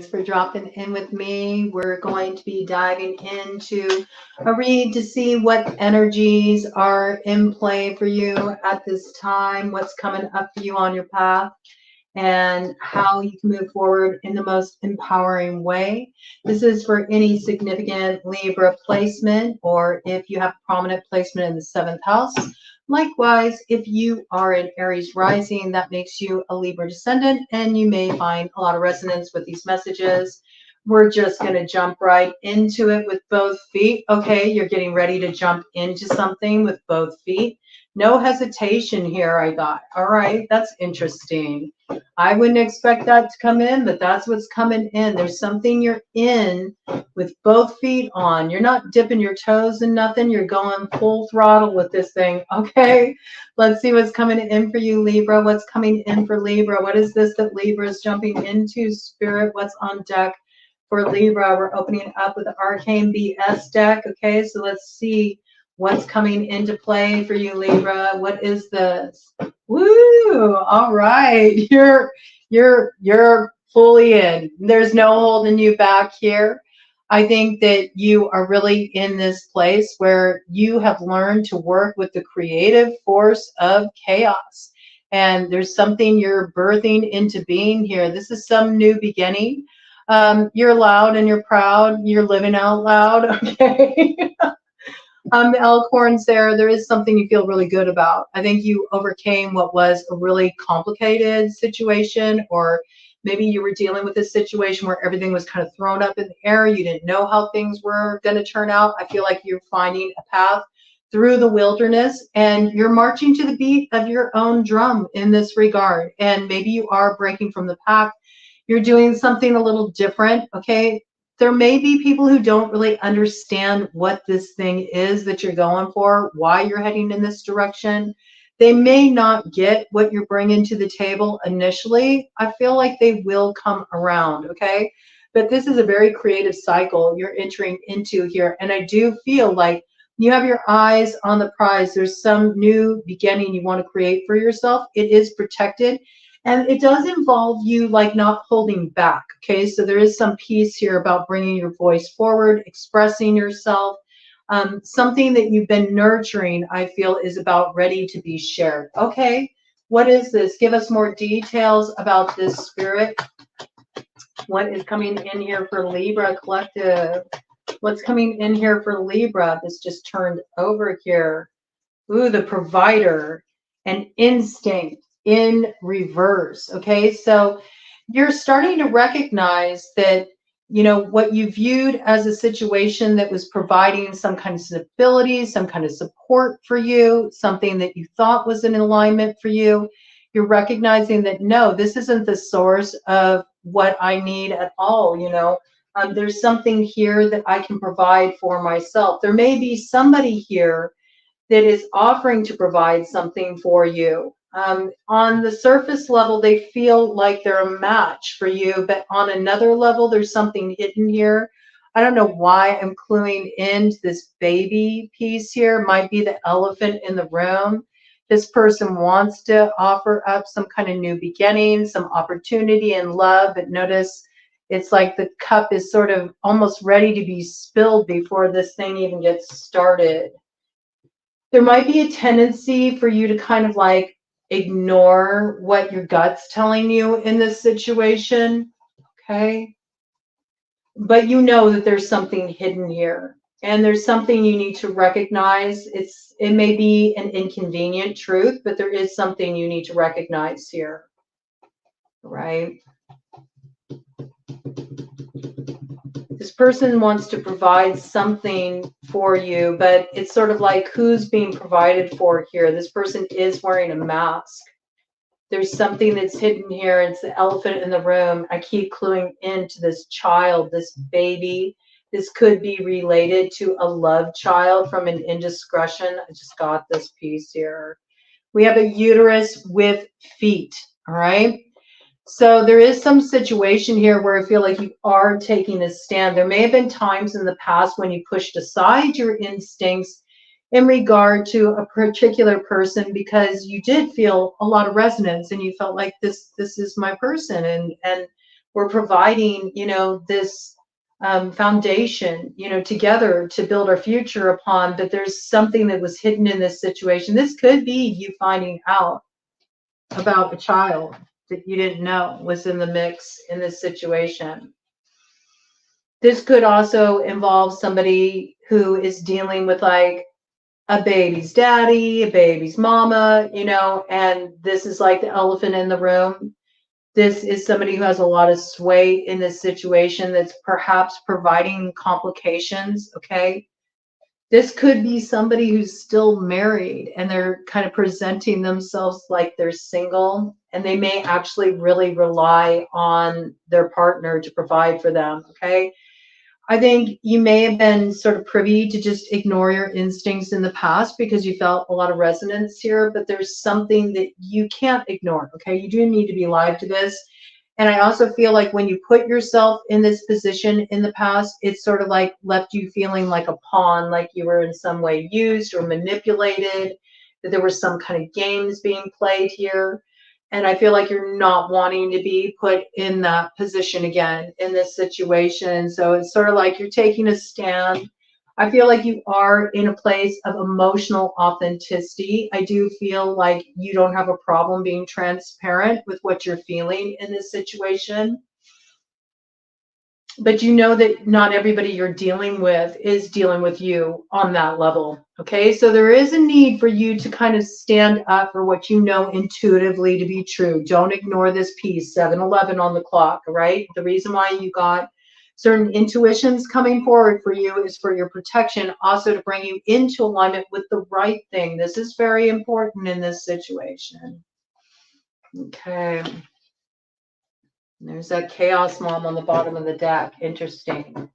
Thanks for dropping in with me. We're going to be diving into a read to see what energies are in play for you at this time, what's coming up for you on your path, and how you can move forward in the most empowering way. This is for any significant Libra placement, or if you have prominent placement in the 7th house. Likewise, if you are an Aries rising, that makes you a Libra descendant, and you may find a lot of resonance with these messages. We're just going to jump right into it with both feet. Okay, you're getting ready to jump into something with both feet. No hesitation here, I got. All right, that's interesting. I wouldn't expect that to come in, but that's what's coming in. There's something you're in with both feet on. You're not dipping your toes in nothing. You're going full throttle with this thing. Okay, let's see what's coming in for you, Libra. What's coming in for Libra? What is this that Libra is jumping into, Spirit? What's on deck for Libra? We're opening up with the Arcane BS deck. Okay, so let's see what's coming into play for you, Libra. What is this? Woo! All right, you're fully in. There's no holding you back here. I think that you are really in this place where you have learned to work with the creative force of chaos. And there's something you're birthing into being here. This is some new beginning. You're loud and you're proud. You're living out loud, okay? The Elkhorns there is something you feel really good about. I think you overcame what was a really complicated situation, or maybe you were dealing with a situation where everything was kind of thrown up in the air. You didn't know how things were going to turn out. I feel like you're finding a path through the wilderness, and you're marching to the beat of your own drum in this regard. And maybe you are breaking from the pack. You're doing something a little different, okay? There may be people who don't really understand what this thing is that you're going for, why you're heading in this direction. They may not get what you're bringing to the table initially. I feel like they will come around, okay? But this is a very creative cycle you're entering into here. And I do feel like you have your eyes on the prize. There's some new beginning you want to create for yourself. It is protected. And it does involve you like not holding back, okay? So there is some piece here about bringing your voice forward, expressing yourself. Something that you've been nurturing, I feel, is about ready to be shared. Okay, what is this? Give us more details about this, Spirit. What is coming in here for Libra Collective? What's coming in here for Libra? This just turned over here. Ooh, the provider and instinct in reverse. Okay, so you're starting to recognize that, you know, what you viewed as a situation that was providing some kind of stability, some kind of support for you, something that you thought was in alignment for you, you're recognizing that no, this isn't the source of what I need at all. You know, there's something here that I can provide for myself. There may be somebody here that is offering to provide something for you. On the surface level, they feel like they're a match for you, but on another level, there's something hidden here. I don't know why I'm cluing into this baby piece here. It might be the elephant in the room. This person wants to offer up some kind of new beginning, some opportunity and love, but notice it's like the cup is sort of almost ready to be spilled before this thing even gets started. There might be a tendency for you to kind of like ignore what your gut's telling you in this situation, okay? But you know that there's something hidden here, and there's something you need to recognize. It may be an inconvenient truth, but there is something you need to recognize here, right? This person wants to provide something for you, but it's sort of like who's being provided for here. This person is wearing a mask. There's something that's hidden here. It's the elephant in the room. I keep cluing into this child, this baby. This could be related to a love child from an indiscretion. I just got this piece here. We have a uterus with feet, all right? So there is some situation here where I feel like you are taking a stand. There may have been times in the past when you pushed aside your instincts in regard to a particular person because you did feel a lot of resonance and you felt like this is my person. And we're providing, this foundation, together to build our future upon, but there's something that was hidden in this situation. This could be you finding out about a child that you didn't know was in the mix in this situation. This could also involve somebody who is dealing with like a baby's daddy, a baby's mama, and this is like the elephant in the room. This is somebody who has a lot of sway in this situation that's perhaps providing complications, okay? This could be somebody who's still married and they're kind of presenting themselves like they're single, and they may actually really rely on their partner to provide for them, okay? I think you may have been sort of privy to just ignore your instincts in the past because you felt a lot of resonance here, but there's something that you can't ignore, okay? You do need to be alive to this. And I also feel like when you put yourself in this position in the past, it's sort of like left you feeling like a pawn, like you were in some way used or manipulated, that there were some kind of games being played here. And I feel like you're not wanting to be put in that position again in this situation. So it's sort of like you're taking a stand. I feel like you are in a place of emotional authenticity. I do feel like you don't have a problem being transparent with what you're feeling in this situation. But you know that not everybody you're dealing with is dealing with you on that level. Okay, so there is a need for you to kind of stand up for what you know intuitively to be true. Don't ignore this piece, 7:11 on the clock, all right? The reason why you got certain intuitions coming forward for you is for your protection, also to bring you into alignment with the right thing. This is very important in this situation. Okay. There's that chaos mom on the bottom of the deck. Interesting.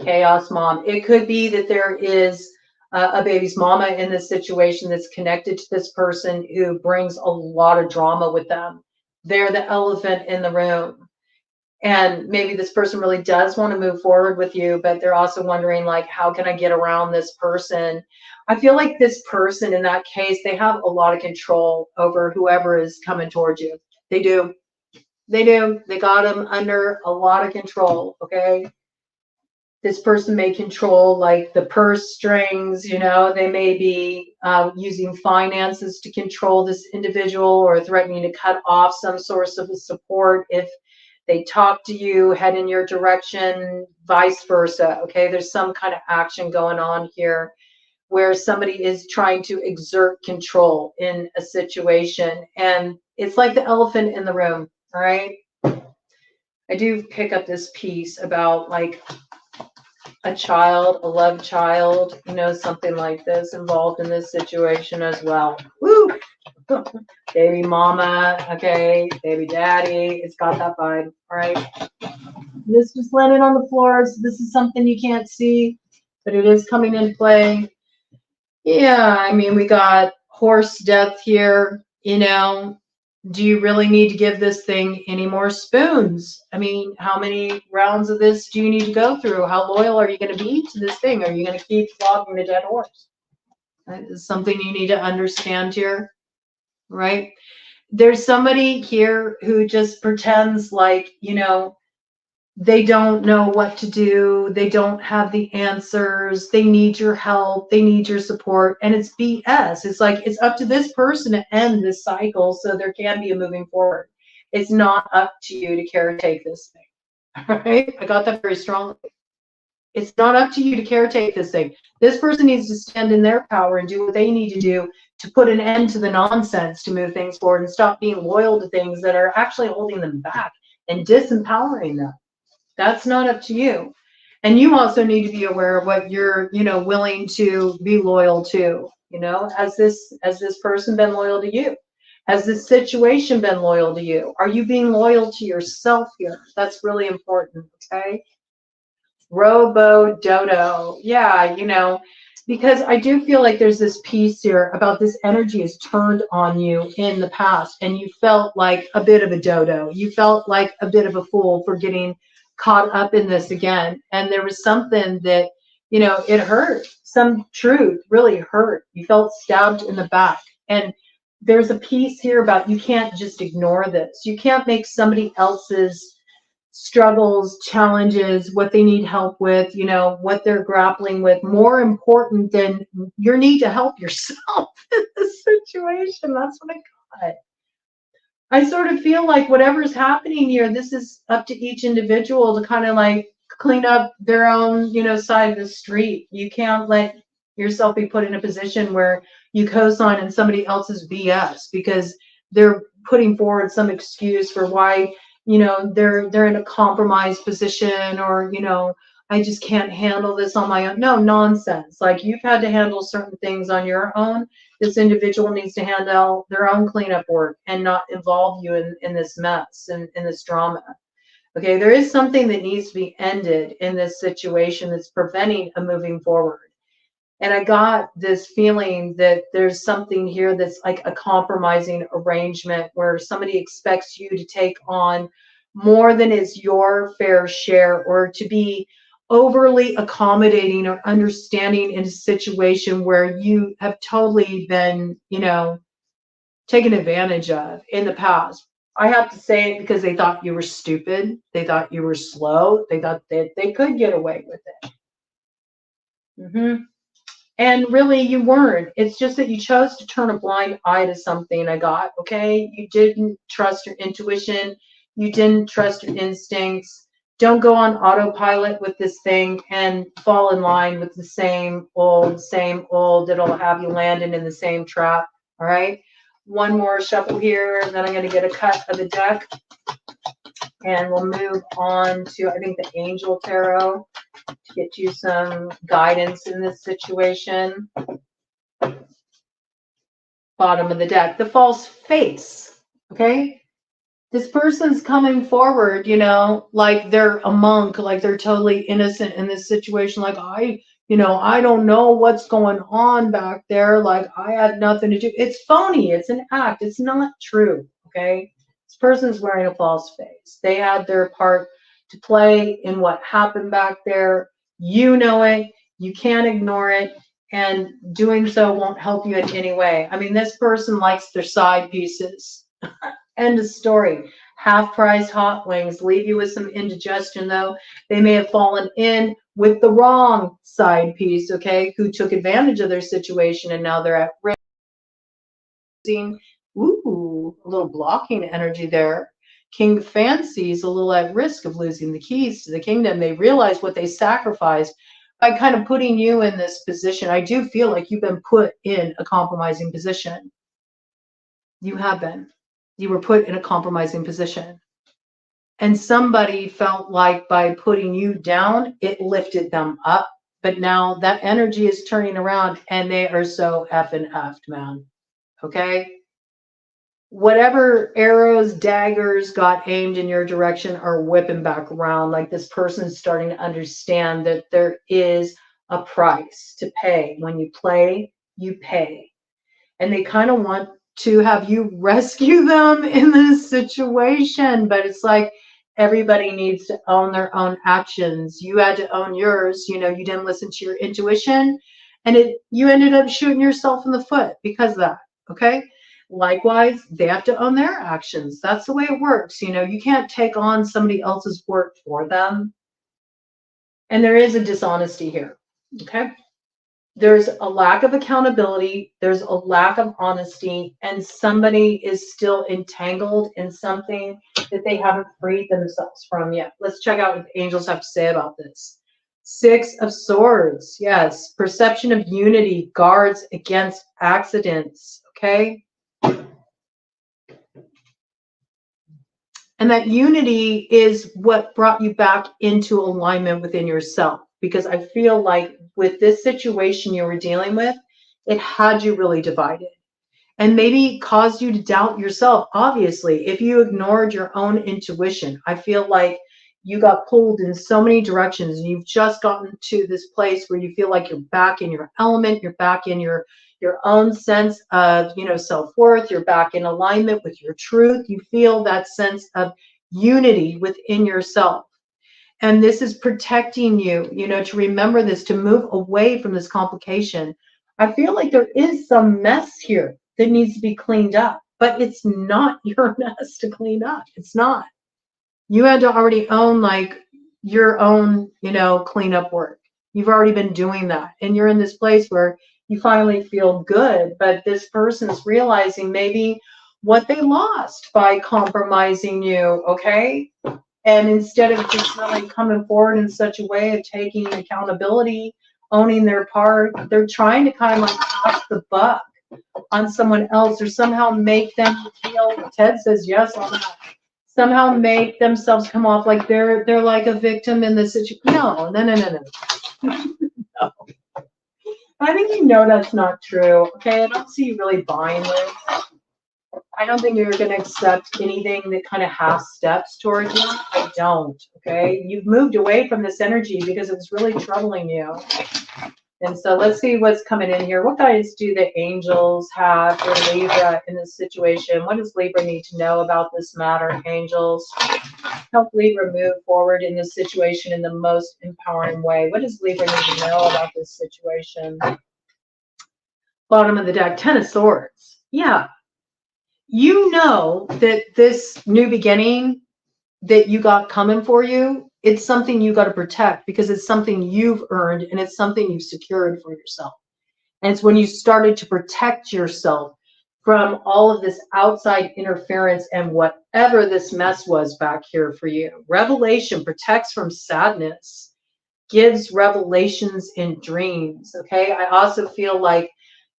Chaos mom. It could be that there is a baby's mama in this situation that's connected to this person who brings a lot of drama with them. They're the elephant in the room. And maybe this person really does want to move forward with you, but they're also wondering, like, how can I get around this person? I feel like this person in that case, they have a lot of control over whoever is coming towards you. They do. They do. They got them under a lot of control, okay? This person may control like the purse strings, they may be using finances to control this individual or threatening to cut off some source of support if they talk to you, head in your direction, vice versa, okay? There's some kind of action going on here where somebody is trying to exert control in a situation. And it's like the elephant in the room, all right? I do pick up this piece about like a child, a loved child, something like this involved in this situation as well. Woo! Baby mama, okay, baby daddy, it's got that vibe, all right? This just landed on the floor, so this is something you can't see, but it is coming into play. Yeah, I mean, we got horse death here, Do you really need to give this thing any more spoons? I mean, how many rounds of this do you need to go through? How loyal are you going to be to this thing? Are you going to keep flogging a dead horse? That is something you need to understand here, right? There's somebody here who just pretends like, they don't know what to do. They don't have the answers. They need your help. They need your support. And it's BS. It's like, it's up to this person to end this cycle so there can be a moving forward. It's not up to you to caretake this thing. All right? I got that very strongly. It's not up to you to caretake this thing. This person needs to stand in their power and do what they need to do to put an end to the nonsense, to move things forward and stop being loyal to things that are actually holding them back and disempowering them. That's not up to you. And you also need to be aware of what you're, willing to be loyal to. Has this person been loyal to you? Has this situation been loyal to you? Are you being loyal to yourself here? That's really important, okay? Robo-dodo. Yeah, because I do feel like there's this piece here about this energy is turned on you in the past, and you felt like a bit of a dodo. You felt like a bit of a fool for getting caught up in this again. And there was something that, it hurt. Some truth really hurt. You felt stabbed in the back. And there's a piece here about you can't just ignore this. You can't make somebody else's struggles, challenges, what they need help with, you know, what they're grappling with, more important than your need to help yourself in this situation. That's what I got. I sort of feel like whatever's happening here, this is up to each individual to kind of like clean up their own, you know, side of the street. You can't let yourself be put in a position where you co-sign in somebody else's BS because they're putting forward some excuse for why, you know, they're in a compromised position, or, you know, I just can't handle this on my own. No, nonsense. Like, you've had to handle certain things on your own. This individual needs to handle their own cleanup work and not involve you in this mess and in this drama. Okay, there is something that needs to be ended in this situation that's preventing a moving forward. And I got this feeling that there's something here that's like a compromising arrangement where somebody expects you to take on more than is your fair share, or to be overly accommodating or understanding in a situation where you have totally been, you know, taken advantage of in the past. I have to say it because they thought you were stupid. They thought you were slow. They thought that they could get away with it. And really, you weren't. It's just that you chose to turn a blind eye to something. I got, okay? You didn't trust your intuition. You didn't trust your instincts. Don't go on autopilot with this thing and fall in line with the same old that'll have you landing in the same trap. All right? One more shuffle here, and then I'm going to get a cut of the deck. And we'll move on to, I think, the Angel Tarot to get you some guidance in this situation. Bottom of the deck, the false face. Okay? This person's coming forward, you know, like they're a monk, like they're totally innocent in this situation. Like, I don't know what's going on back there. Like, I had nothing to do. It's phony. It's an act. It's not true. Okay? This person's wearing a false face. They had their part to play in what happened back there. You know it. You can't ignore it. And doing so won't help you in any way. I mean, this person likes their side pieces. End of story. Half price hot wings leave you with some indigestion, though. They may have fallen in with the wrong side piece, okay, who took advantage of their situation, and now they're at risk. Ooh, a little blocking energy there. King Fancy's a little at risk of losing the keys to the kingdom. They realize what they sacrificed by kind of putting you in this position. I do feel like you've been put in a compromising position. You have been. You were put in a compromising position. And somebody felt like by putting you down, it lifted them up. But now that energy is turning around and they are so effing effed, man. Okay? Whatever arrows, daggers got aimed in your direction are whipping back around. Like, this person is starting to understand that there is a price to pay. When you play, you pay. And they kind of want to have you rescue them in this situation, but it's like everybody needs to own their own actions. You had to own yours. You know, you didn't listen to your intuition, and you ended up shooting yourself in the foot because of that. Okay? Likewise, they have to own their actions. That's the way it works. You know, you can't take on somebody else's work for them. And there is a dishonesty here. Okay? There's a lack of accountability, there's a lack of honesty, and somebody is still entangled in something that they haven't freed themselves from yet. Let's check out what the angels have to say about this. Six of Swords. Yes, perception of unity guards against accidents. Okay? And that unity is what brought you back into alignment within yourself. Because I feel like with this situation you were dealing with, it had you really divided. And maybe caused you to doubt yourself. Obviously, if you ignored your own intuition, I feel like you got pulled in so many directions, and you've just gotten to this place where you feel like you're back in your element, you're back in your own sense of, you know, self-worth, you're back in alignment with your truth. You feel that sense of unity within yourself. And this is protecting you, you know, to remember this, to move away from this complication. I feel like there is some mess here that needs to be cleaned up, but it's not your mess to clean up. It's not. You had to already own like your own, cleanup work. You've already been doing that. And you're in this place where you finally feel good. But this person's realizing maybe what they lost by compromising you, okay? And instead of just really coming forward in such a way of taking accountability, owning their part, they're trying to kind of like pass the buck on someone else or somehow make them feel, Ted says yes on that, somehow make themselves come off like they're like a victim in this situation. No. No. I think that's not true. Okay, I don't see you really buying this. I don't think you're going to accept anything that kind of half steps toward you. I don't. Okay, you've moved away from this energy because it's really troubling you. And so let's see what's coming in here. What guidance do the angels have for Libra in this situation? What does Libra need to know about this matter, angels? Help Libra move forward in this situation in the most empowering way. What does Libra need to know about this situation? Bottom of the deck, Ten of Swords. Yeah. You know that this new beginning that you got coming for you, it's something you got to protect because it's something you've earned and it's something you've secured for yourself. And it's when you started to protect yourself from all of this outside interference and whatever this mess was back here for you. Revelation protects from sadness, gives revelations in dreams. Okay. I also feel like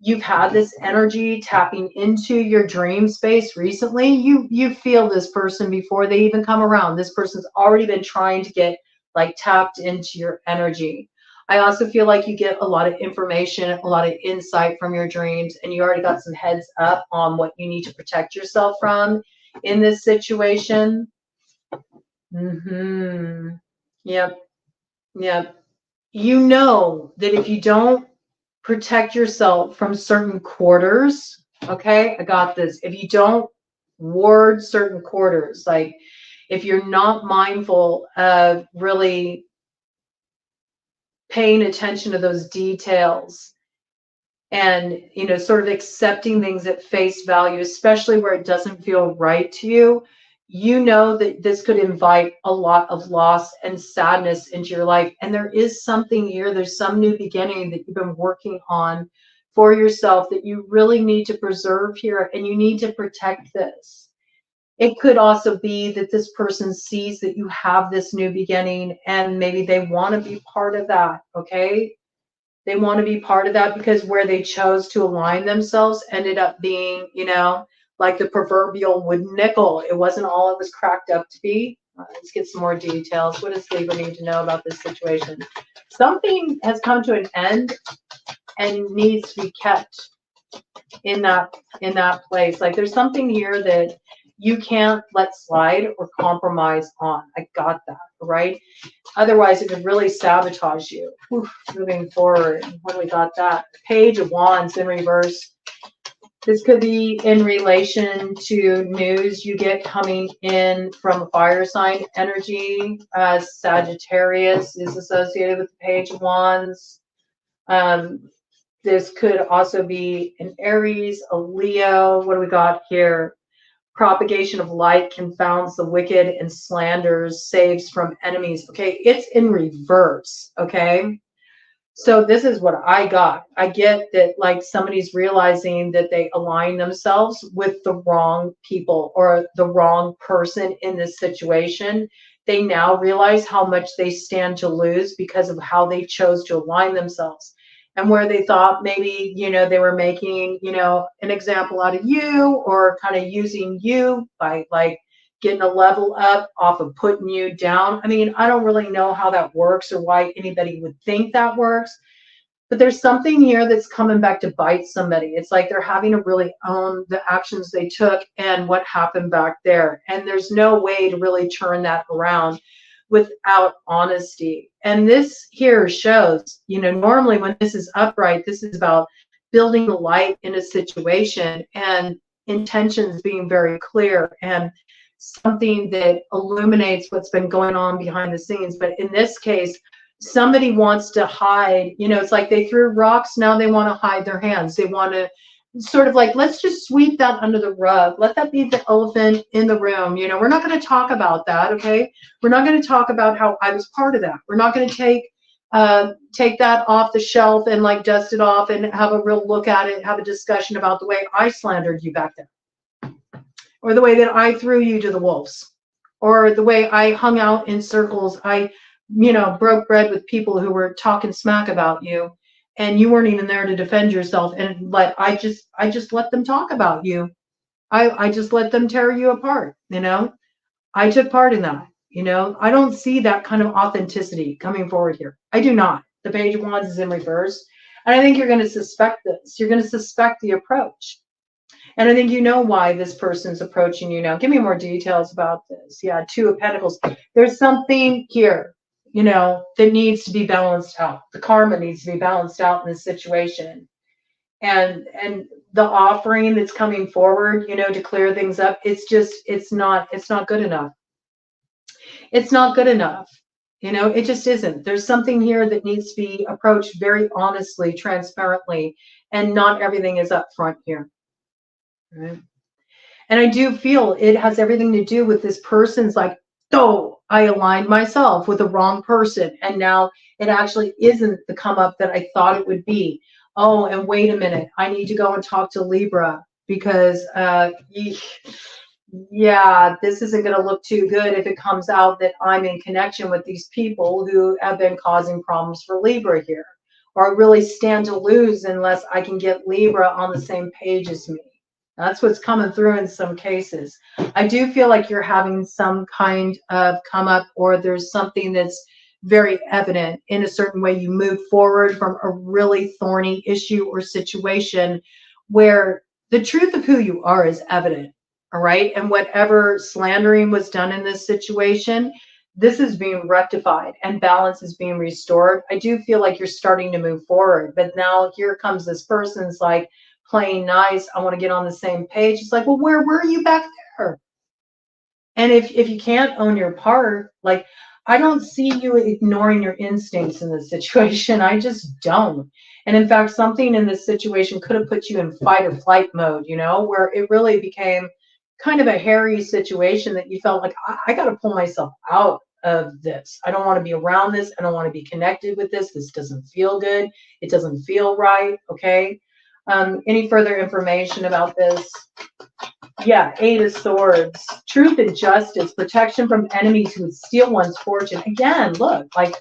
you've had this energy tapping into your dream space recently. You feel this person before they even come around. This person's already been trying to get like tapped into your energy. I also feel like you get a lot of information, a lot of insight from your dreams, and you already got some heads up on what you need to protect yourself from in this situation. Yep. You know that if you don't protect yourself from certain quarters, okay, I got this. If you don't ward certain quarters, like if you're not mindful of really paying attention to those details and, sort of accepting things at face value, especially where it doesn't feel right to you, you know that this could invite a lot of loss and sadness into your life. And there is something here, there's some new beginning that you've been working on for yourself that you really need to preserve here, and you need to protect this. It could also be that this person sees that you have this new beginning and maybe they want to be part of that, okay? They want to be part of that because where they chose to align themselves ended up being, like the proverbial wooden nickel. It wasn't all it was cracked up to be. Let's get some more details. What does Libra need to know about this situation? Something has come to an end and needs to be kept in that place. Like there's something here that you can't let slide or compromise on. I got that, right? Otherwise, it could really sabotage you. Moving forward, what do we got that? Page of Wands in reverse. This could be in relation to news you get coming in from a fire sign energy. Sagittarius is associated with the Page of Wands. This could also be an Aries, a Leo. What do we got here? Propagation of light confounds the wicked and slanders, saves from enemies. Okay, it's in reverse. Okay, so this is what I got. I get that like somebody's realizing that they align themselves with the wrong people or the wrong person in this situation. They now realize how much they stand to lose because of how they chose to align themselves. And where they thought maybe, they were making, an example out of you or kind of using you by like getting a level up off of putting you down. I mean, I don't really know how that works or why anybody would think that works, but there's something here that's coming back to bite somebody. It's like they're having to really own the actions they took and what happened back there. And there's no way to really turn that around without honesty. And this here shows, normally when this is upright, this is about building the light in a situation and intentions being very clear and something that illuminates what's been going on behind the scenes. But in this case, somebody wants to hide, it's like they threw rocks, now they want to hide their hands. They want to sort of like, let's just sweep that under the rug. Let that be the elephant in the room. You know, we're not going to talk about that, okay? We're not going to talk about how I was part of that. We're not going to take that off the shelf and like dust it off and have a real look at it, have a discussion about the way I slandered you back then, or the way that I threw you to the wolves, or the way I hung out in circles. I, you know, broke bread with people who were talking smack about you, and you weren't even there to defend yourself. And I just let them talk about you. I just let them tear you apart. You know, I took part in that. You know, I don't see that kind of authenticity coming forward here. I do not. The Page of Wands is in reverse. And I think you're going to suspect this. You're going to suspect the approach. And I think you know why this person's approaching you now. Give me more details about this. Yeah, Two of Pentacles. There's something here, you know, that needs to be balanced out. The karma needs to be balanced out in this situation. And the offering that's coming forward, you know, to clear things up, it's not good enough. It's not good enough. You know, it just isn't. There's something here that needs to be approached very honestly, transparently, and not everything is up front here. Right? And I do feel it has everything to do with this person's like, oh, I aligned myself with the wrong person. And now it actually isn't the come up that I thought it would be. Oh, and wait a minute. I need to go and talk to Libra because, yeah, this isn't going to look too good if it comes out that I'm in connection with these people who have been causing problems for Libra here, or really stand to lose unless I can get Libra on the same page as me. That's what's coming through in some cases. I do feel like you're having some kind of come up, or there's something that's very evident in a certain way. You move forward from a really thorny issue or situation where the truth of who you are is evident. All right. And whatever slandering was done in this situation, this is being rectified and balance is being restored. I do feel like you're starting to move forward. But now here comes this person's like playing nice. I want to get on the same page. It's like, well, where were you back there? And if you can't own your part, like, I don't see you ignoring your instincts in this situation. I just don't. And in fact, something in this situation could have put you in fight or flight mode, you know, where it really became kind of a hairy situation that you felt like, I got to pull myself out of this. I don't want to be around this. I don't want to be connected with this. This doesn't feel good. It doesn't feel right. Okay. Any further information about this? Yeah, Eight of Swords, truth and justice, protection from enemies who would steal one's fortune. Again, look, like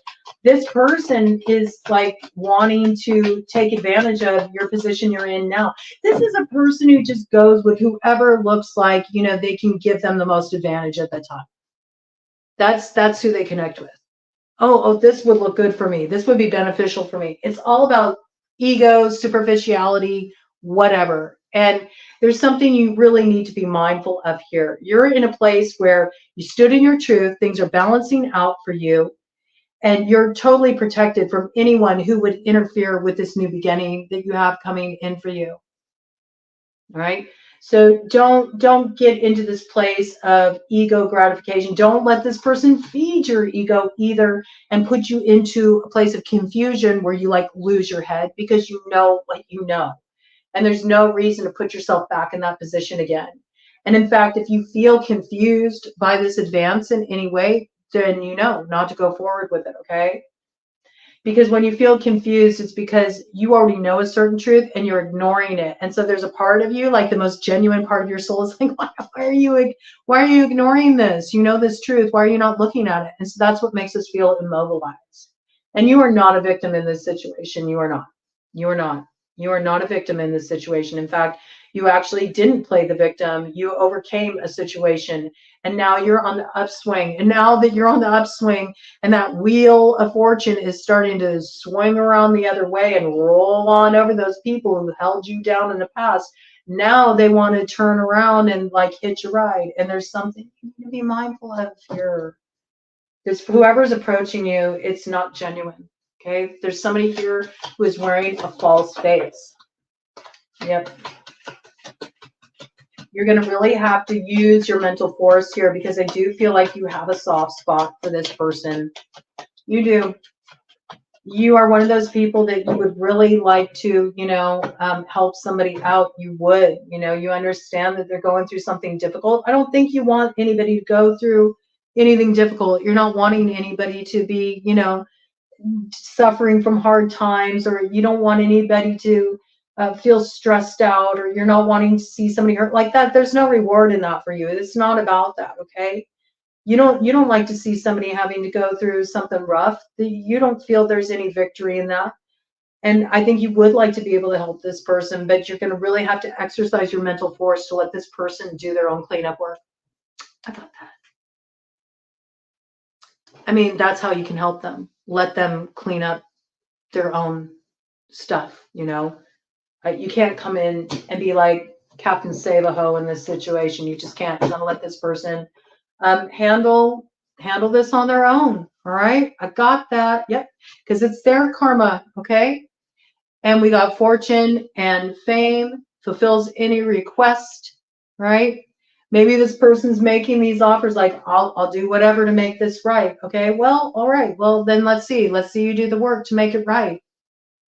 this person is like wanting to take advantage of your position you're in now. This is a person who just goes with whoever looks like, you know, they can give them the most advantage at the time. That's who they connect with. Oh, this would look good for me. This would be beneficial for me. It's all about ego, superficiality, whatever. And there's something you really need to be mindful of here. You're in a place where you stood in your truth, things are balancing out for you, and you're totally protected from anyone who would interfere with this new beginning that you have coming in for you. All right? So don't get into this place of ego gratification. Don't let this person feed your ego either and put you into a place of confusion where you like lose your head because you know what you know. And there's no reason to put yourself back in that position again. And in fact, if you feel confused by this advance in any way, then you know not to go forward with it, okay? Because when you feel confused, it's because you already know a certain truth and you're ignoring it. And so there's a part of you, like the most genuine part of your soul is like, why are you ignoring this? You know this truth. Why are you not looking at it? And so that's what makes us feel immobilized. And you are not a victim in this situation. You are not. You are not. You are not a victim in this situation. In fact, you actually didn't play the victim. You overcame a situation, and now you're on the upswing. And now that you're on the upswing and that wheel of fortune is starting to swing around the other way and roll on over those people who held you down in the past, now they want to turn around and like hitch a ride. And there's something you need to be mindful of here. Because whoever's approaching you, it's not genuine. Okay, there's somebody here who is wearing a false face. Yep. You're going to really have to use your mental force here because I do feel like you have a soft spot for this person. You do. you are one of those people that you would really like to, help somebody out. You would, you understand that they're going through something difficult. I don't think you want anybody to go through anything difficult. You're not wanting anybody to be, suffering from hard times, or you don't want anybody to feel stressed out, or you're not wanting to see somebody hurt like that. There's no reward in that for you. It's not about that. Okay. You don't like to see somebody having to go through something rough. You don't feel there's any victory in that. And I think you would like to be able to help this person, but you're going to really have to exercise your mental force to let this person do their own cleanup work. I got that. I mean, that's how you can help them. Let them clean up their own stuff, You can't come in and be like Captain Save-A-Ho in this situation. You just can't. You're going to let this person handle this on their own. All right. I got that. Yep. Because it's their karma. Okay. And we got fortune and fame fulfills any request. Right. Maybe this person's making these offers like, I'll do whatever to make this right. Okay. Well, all right. Well, then let's see you do the work to make it right.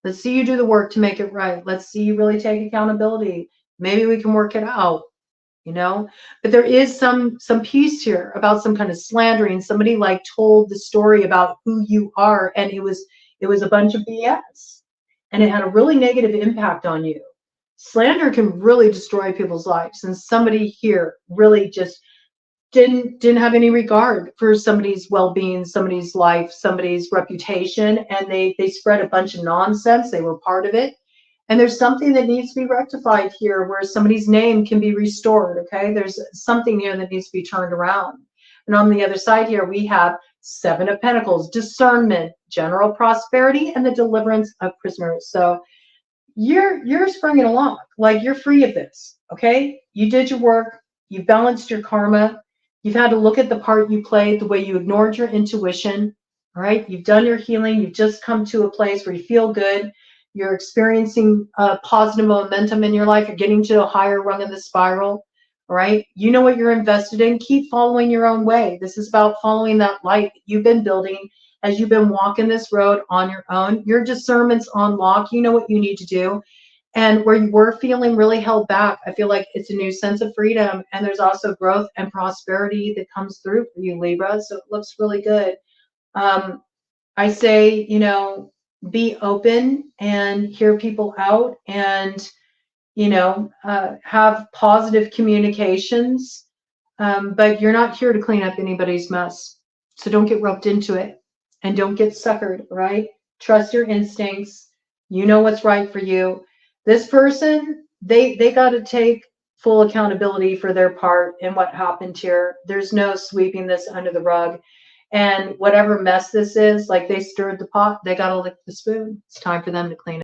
Let's see you do the work to make it right. Let's see you really take accountability. Maybe we can work it out. But there is some piece here about some kind of slandering. Somebody like told the story about who you are, and it was a bunch of BS, and it had a really negative impact on you. Slander can really destroy people's lives, and somebody here really just didn't have any regard for somebody's well-being, somebody's life, somebody's reputation, and they spread a bunch of nonsense. They were part of it. And there's something that needs to be rectified here where somebody's name can be restored, okay? There's something here that needs to be turned around. And on the other side here, we have Seven of Pentacles, discernment, general prosperity, and the deliverance of prisoners. So you're springing along, like you're free of this, okay? You did your work. You balanced your karma. You've had to look at the part you played, the way you ignored your intuition, all right? You've done your healing. You've just come to a place where you feel good. You're experiencing positive momentum in your life. You're getting to a higher rung of the spiral, all right? You know what you're invested in. Keep following your own way. This is about following that light that you've been building as you've been walking this road on your own. Your discernment's on lock. You know what you need to do. And where you were feeling really held back, I feel like it's a new sense of freedom. And there's also growth and prosperity that comes through for you, Libra. So it looks really good. I say, be open and hear people out, and have positive communications, but you're not here to clean up anybody's mess, so don't get roped into it and don't get suckered. Right? Trust your instincts. You know what's right for you. This person, they got to take full accountability for their part in what happened here. There's no sweeping this under the rug. And whatever mess this is, like they stirred the pot, they got to lick the spoon. It's time for them to clean it.